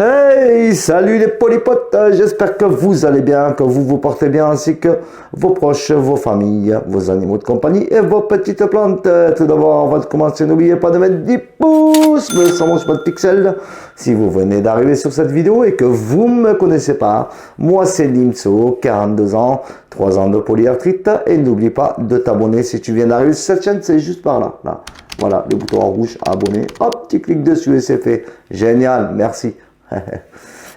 Hey, salut les polypotes, j'espère que vous allez bien, que vous vous portez bien, ainsi que vos proches, vos familles, vos animaux de compagnie et vos petites plantes. Tout d'abord, avant de commencer, n'oubliez pas de mettre 10 pouces, mais sans mon pas de pixels. Si vous venez d'arriver sur cette vidéo et que vous ne me connaissez pas, moi c'est Limso, 42 ans, 3 ans de polyarthrite, et n'oublie pas de t'abonner si tu viens d'arriver sur cette chaîne, c'est juste par là, là. Voilà, le bouton en rouge, abonner, hop, tu cliques dessus et c'est fait. Génial, merci.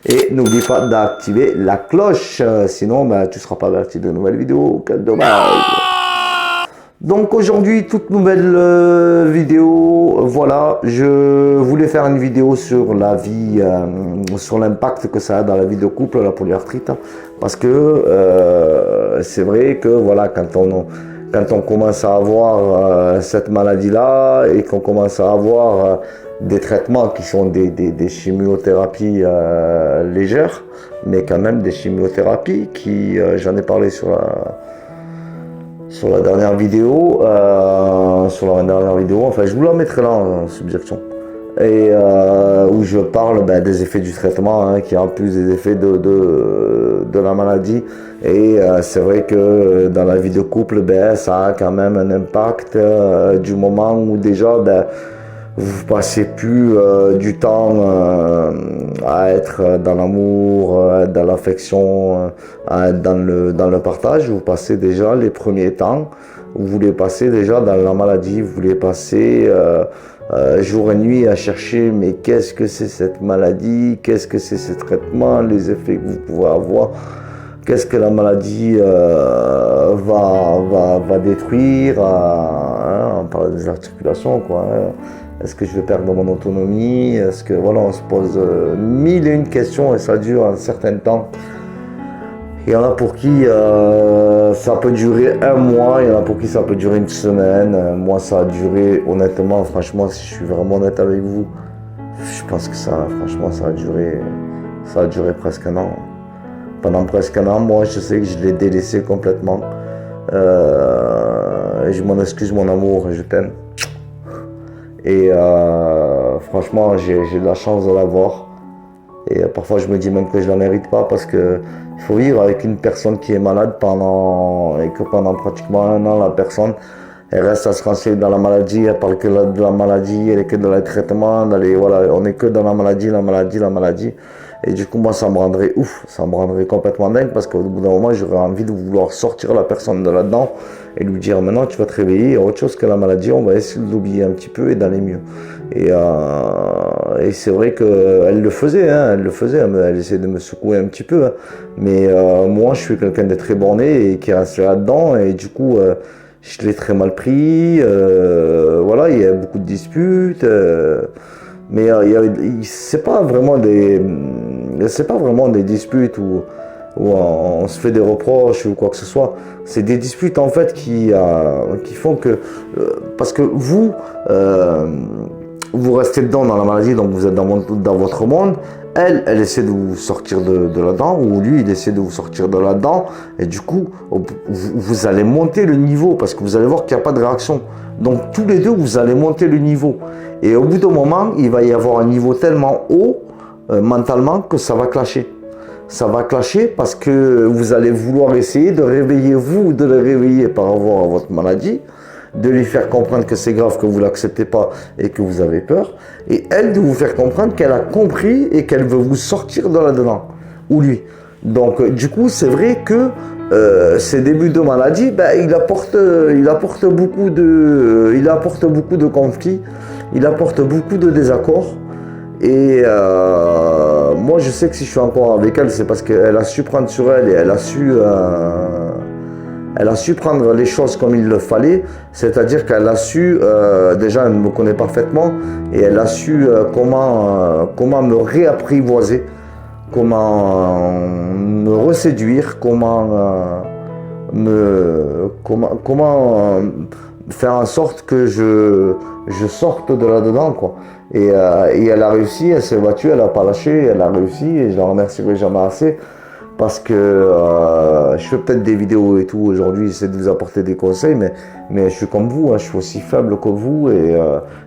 Et n'oublie pas d'activer la cloche, sinon tu ne seras pas averti de nouvelles vidéos. Quel dommage. Donc aujourd'hui, toute nouvelle vidéo. Voilà, je voulais faire une vidéo sur la vie, sur l'impact que ça a dans la vie de couple, la polyarthrite, parce que c'est vrai que voilà, quand on commence à avoir cette maladie-là et qu'on commence à avoir des traitements qui sont des chimiothérapies légères, mais quand même des chimiothérapies qui, j'en ai parlé sur la dernière vidéo, enfin je vous la mettrai là en subjection, et où je parle des effets du traitement, qui en plus des effets de la maladie. Et c'est vrai que dans la vie de couple, ça a quand même un impact du moment où déjà vous passez plus du temps à être dans l'amour, dans l'affection, à être dans le partage. Vous passez déjà les premiers temps, vous les passez déjà dans la maladie, vous les passez jour et nuit à chercher, mais qu'est-ce que c'est cette maladie, qu'est-ce que c'est ce traitement, les effets que vous pouvez avoir, qu'est-ce que la maladie va détruire, on parle des articulations, quoi. Est-ce que je vais perdre mon autonomie? Est-ce que voilà, on se pose mille et une questions et ça dure un certain temps. Il y en a pour qui ça peut durer un mois, il y en a pour qui ça peut durer une semaine. Moi, ça a duré, honnêtement, franchement, si je suis vraiment honnête avec vous, je pense que ça a duré presque un an. Pendant presque un an, moi, je sais que je l'ai délaissé complètement. Je m'en excuse, mon amour, je t'aime. Et franchement, j'ai de la chance de l'avoir. Et parfois, je me dis même que je ne la mérite pas, parce que il faut vivre avec une personne qui est malade pendant pratiquement un an, la personne, elle reste à se renseigner dans la maladie, elle parle que de la maladie, elle est que dans les traitements, voilà, on est que dans la maladie. Et du coup, moi, ça me rendrait complètement dingue, parce qu'au bout d'un moment, j'aurais envie de vouloir sortir la personne de là-dedans et lui dire, maintenant, tu vas te réveiller, il y a autre chose que la maladie, on va essayer de l'oublier un petit peu et d'aller mieux. Et c'est vrai qu'elle le faisait, elle essayait de me secouer un petit peu, mais moi, je suis quelqu'un de très borné et qui reste là-dedans, et du coup, je l'ai très mal pris, voilà, il y a beaucoup de disputes, mais c'est pas vraiment des disputes où on se fait des reproches ou quoi que ce soit. C'est des disputes en fait qui font que parce que vous restez dedans dans la maladie, donc vous êtes dans votre monde. Elle essaie de vous sortir de là-dedans, ou lui, il essaie de vous sortir de là-dedans, et du coup, vous allez monter le niveau, parce que vous allez voir qu'il n'y a pas de réaction. Donc, tous les deux, vous allez monter le niveau. Et au bout d'un moment, il va y avoir un niveau tellement haut, mentalement, que ça va clasher. Ça va clasher parce que vous allez vouloir essayer de réveiller vous, de le réveiller par rapport à votre maladie, de lui faire comprendre que c'est grave, que vous ne l'acceptez pas et que vous avez peur, et elle de vous faire comprendre qu'elle a compris et qu'elle veut vous sortir de là-dedans, ou lui. Donc du coup, c'est vrai que ces débuts de maladie, il apporte beaucoup de conflits, il apporte beaucoup de désaccords. Et moi, je sais que si je suis encore avec elle, c'est parce qu'elle a su prendre sur elle et elle a su prendre les choses comme il le fallait, c'est-à-dire qu'elle a su, déjà elle me connaît parfaitement, et elle a su comment me réapprivoiser, comment me reséduire, comment faire en sorte que je sorte de là-dedans, quoi. Et elle a réussi, elle s'est battue, elle n'a pas lâché, elle a réussi, et je la remercierai jamais assez. parce que je fais peut-être des vidéos et tout aujourd'hui, j'essaie de vous apporter des conseils, mais je suis comme vous, hein, je suis aussi faible que vous et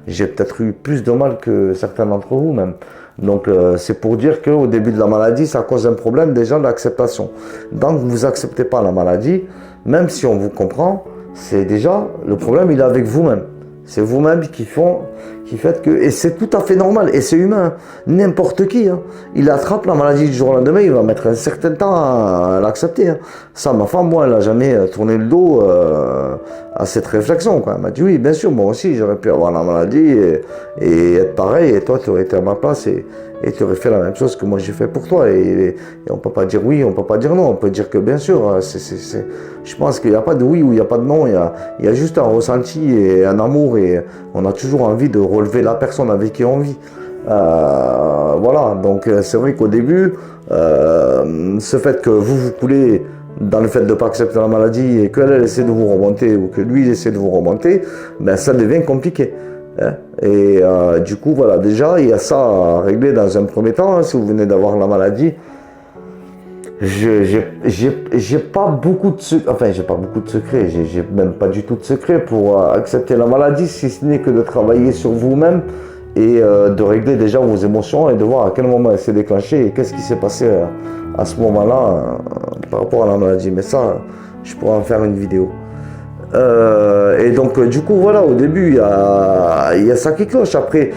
j'ai peut-être eu plus de mal que certains d'entre vous même. Donc c'est pour dire qu'au début de la maladie, ça cause un problème déjà d'acceptation. Donc vous acceptez pas la maladie, même si on vous comprend, c'est déjà le problème, il est avec vous-même. C'est vous-même qui fait que, et c'est tout à fait normal, et c'est humain, n'importe qui, hein. Il attrape la maladie du jour au lendemain, il va mettre un certain temps à l'accepter, hein. Ça, ma femme, moi, elle n'a jamais tourné le dos à cette réflexion, quoi. Elle m'a dit, oui, bien sûr, moi aussi, j'aurais pu avoir la maladie et être pareil, et toi, tu aurais été à ma place et tu aurais fait la même chose que moi j'ai fait pour toi. Et on ne peut pas dire oui, on ne peut pas dire non, on peut dire que bien sûr, je pense qu'il n'y a pas de oui ou il n'y a pas de non, il y a juste un ressenti et un amour et on a toujours envie de relever la personne avec qui on vit. Voilà, donc c'est vrai qu'au début, ce fait que vous coulez dans le fait de ne pas accepter la maladie et qu'elle essaie de vous remonter ou que lui il essaie de vous remonter, ben ça devient compliqué. Et du coup, voilà, déjà, il y a ça à régler dans un premier temps. Hein, si vous venez d'avoir la maladie, j'ai pas beaucoup de secrets, enfin, j'ai pas beaucoup de secrets, j'ai même pas du tout de secret pour accepter la maladie, si ce n'est que de travailler sur vous-même et de régler déjà vos émotions et de voir à quel moment elle s'est déclenchée et qu'est-ce qui s'est passé à ce moment-là par rapport à la maladie. Mais ça, je pourrais en faire une vidéo. Et donc du coup voilà, au début il y a ça qui cloche. Après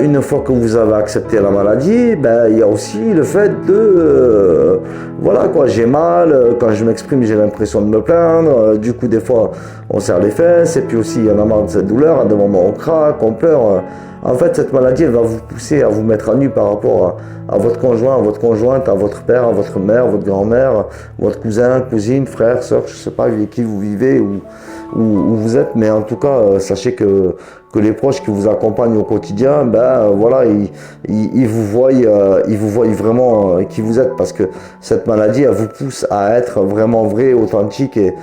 une fois que vous avez accepté la maladie, ben, il y a aussi le fait de voilà quoi, j'ai mal, quand je m'exprime j'ai l'impression de me plaindre, du coup des fois on serre les fesses et puis aussi il y en a marre de cette douleur, à des moments on craque, on pleure. En fait cette maladie elle va vous pousser à vous mettre à nu par rapport à votre conjoint, à votre conjointe, à votre père, à votre mère, votre grand-mère, votre cousin, cousine, frère, soeur, je sais pas avec qui vous vivez ou où vous êtes, mais en tout cas, sachez que les proches qui vous accompagnent au quotidien, ben voilà, ils vous voient vraiment qui vous êtes, parce que cette maladie, elle vous pousse à être vraiment vrai, authentique, et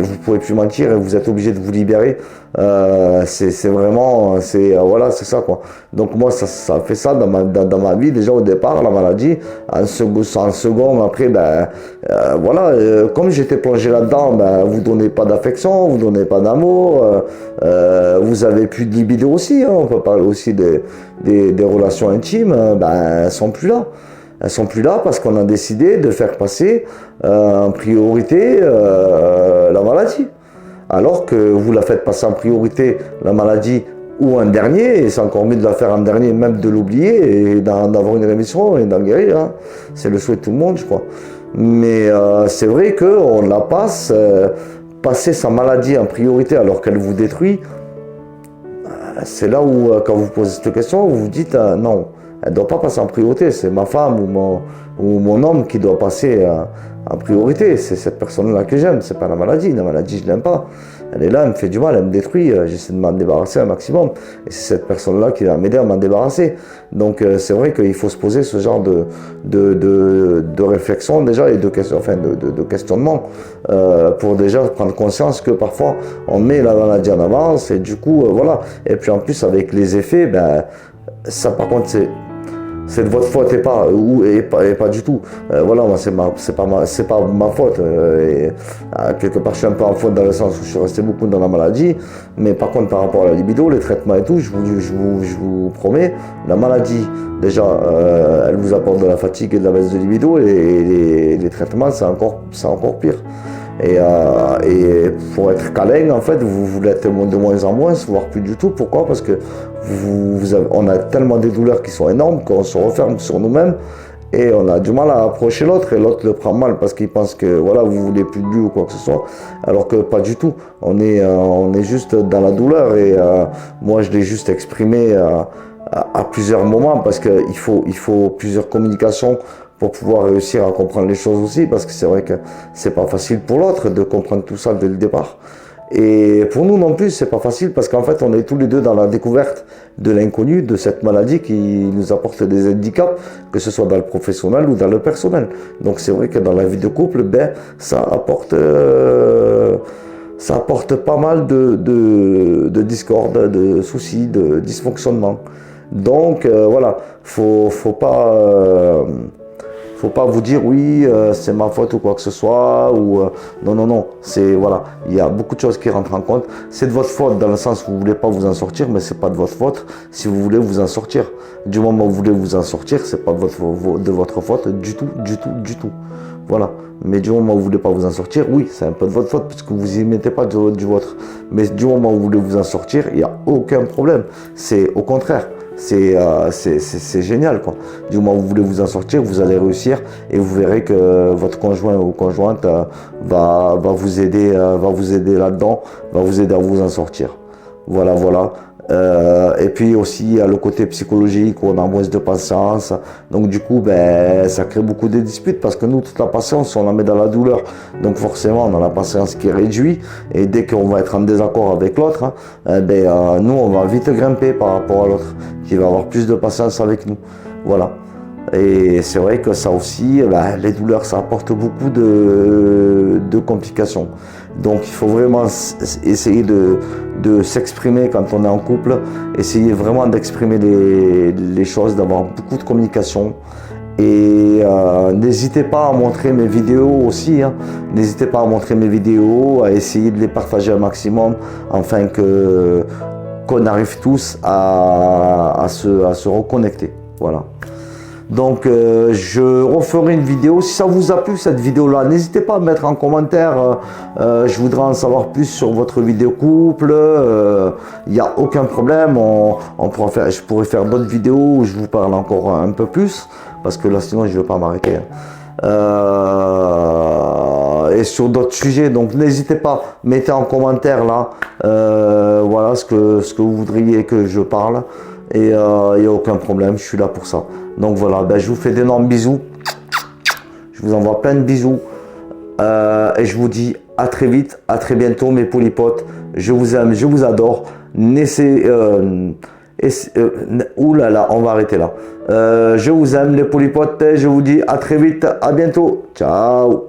vous pouvez plus mentir, et vous êtes obligé de vous libérer. C'est vraiment, voilà, c'est ça quoi. Donc moi, ça fait ça dans ma vie déjà au départ, la maladie. En second, après, ben voilà, comme j'étais plongé là-dedans, ben vous donnez pas d'affection, vous donnez pas d'amour, vous avez plus de libido aussi, hein. On peut parler aussi des relations intimes, ben elles sont plus là. Elles sont plus là parce qu'on a décidé de faire passer en priorité la maladie. Alors que vous la faites passer en priorité, la maladie, ou un dernier, et c'est encore mieux de la faire en dernier, même de l'oublier et d'avoir une rémission et d'en guérir. Hein. C'est le souhait de tout le monde, je crois. Mais c'est vrai qu'on la passe, passer sa maladie en priorité alors qu'elle vous détruit, c'est là où, quand vous posez cette question, vous vous dites non, elle ne doit pas passer en priorité, c'est ma femme ou mon homme qui doit passer en priorité, c'est cette personne-là que j'aime, c'est pas la maladie, je l'aime pas. Elle est là, elle me fait du mal, elle me détruit, j'essaie de m'en débarrasser un maximum. Et c'est cette personne-là qui va m'aider à m'en débarrasser. Donc c'est vrai qu'il faut se poser ce genre de réflexion déjà et de questionnement pour déjà prendre conscience que parfois on met la maladie en avance et du coup voilà. Et puis en plus avec les effets, ben ça par contre c'est de votre faute et pas du tout. Voilà, moi c'est pas ma faute. Quelque part je suis un peu en faute dans le sens où je suis resté beaucoup dans la maladie, mais par contre par rapport à la libido, les traitements et tout, je vous promets, la maladie déjà elle vous apporte de la fatigue et de la baisse de libido, et les traitements c'est encore pire. Et pour être câlin, en fait, vous l'êtes de moins en moins, voire plus du tout. Pourquoi? Parce que on a tellement des douleurs qui sont énormes qu'on se referme sur nous-mêmes et on a du mal à approcher l'autre, et l'autre le prend mal parce qu'il pense que voilà, vous voulez plus de lui ou quoi que ce soit, alors que pas du tout. On est juste dans la douleur, et moi je l'ai juste exprimé à plusieurs moments, parce qu'il faut plusieurs communications pour pouvoir réussir à comprendre les choses aussi, parce que c'est vrai que c'est pas facile pour l'autre de comprendre tout ça dès le départ. Et pour nous non plus, c'est pas facile, parce qu'en fait, on est tous les deux dans la découverte de l'inconnu, de cette maladie qui nous apporte des handicaps, que ce soit dans le professionnel ou dans le personnel. Donc c'est vrai que dans la vie de couple, ben, ça apporte pas mal de discorde, de soucis, de dysfonctionnement. Donc voilà, faut pas faut pas vous dire oui, c'est ma faute ou quoi que ce soit, ou non, non, non, c'est, voilà, il y a beaucoup de choses qui rentrent en compte. C'est de votre faute dans le sens où vous voulez pas vous en sortir, mais c'est pas de votre faute si vous voulez vous en sortir. Du moment où vous voulez vous en sortir, c'est pas de votre faute du tout, du tout, du tout. Voilà. Mais du moment où vous voulez pas vous en sortir, oui, c'est un peu de votre faute puisque vous y mettez pas du vôtre. Mais du moment où vous voulez vous en sortir, il n'y a aucun problème. C'est au contraire. C'est génial, quoi. Du moment où vous voulez vous en sortir, vous allez réussir et vous verrez que votre conjoint ou conjointe va vous aider là-dedans, va vous aider à vous en sortir. Voilà, voilà. Et puis aussi, il y a le côté psychologique où on a moins de patience. Donc du coup, ben, ça crée beaucoup de disputes parce que nous, toute la patience, on la met dans la douleur. Donc forcément, on a la patience qui est réduite. Et dès qu'on va être en désaccord avec l'autre, nous, on va vite grimper par rapport à l'autre, qui va avoir plus de patience avec nous. Voilà. Et c'est vrai que ça aussi, les douleurs, ça apporte beaucoup de complications. Donc il faut vraiment essayer de s'exprimer quand on est en couple, essayer vraiment d'exprimer les choses, d'avoir beaucoup de communication. Et n'hésitez pas à montrer mes vidéos aussi, hein. N'hésitez pas à montrer mes vidéos, à essayer de les partager un maximum, afin qu'on arrive tous à se reconnecter. Voilà. Donc je referai une vidéo. Si ça vous a plu cette vidéo là, n'hésitez pas à mettre en commentaire, je voudrais en savoir plus sur votre vidéo couple. Il n'y a aucun problème, je pourrais faire d'autres vidéos où je vous parle encore un peu plus, parce que là sinon je ne vais pas m'arrêter, hein. Et sur d'autres sujets, donc n'hésitez pas, mettez en commentaire là, voilà ce que vous voudriez que je parle. Et il n'y a aucun problème, je suis là pour ça. Donc voilà, je vous fais d'énormes bisous. Je vous envoie plein de bisous. Et je vous dis à très vite, à très bientôt mes polypotes. Je vous aime, je vous adore. Ouh là là, on va arrêter là. Je vous aime les polypotes. Je vous dis à très vite, à bientôt. Ciao.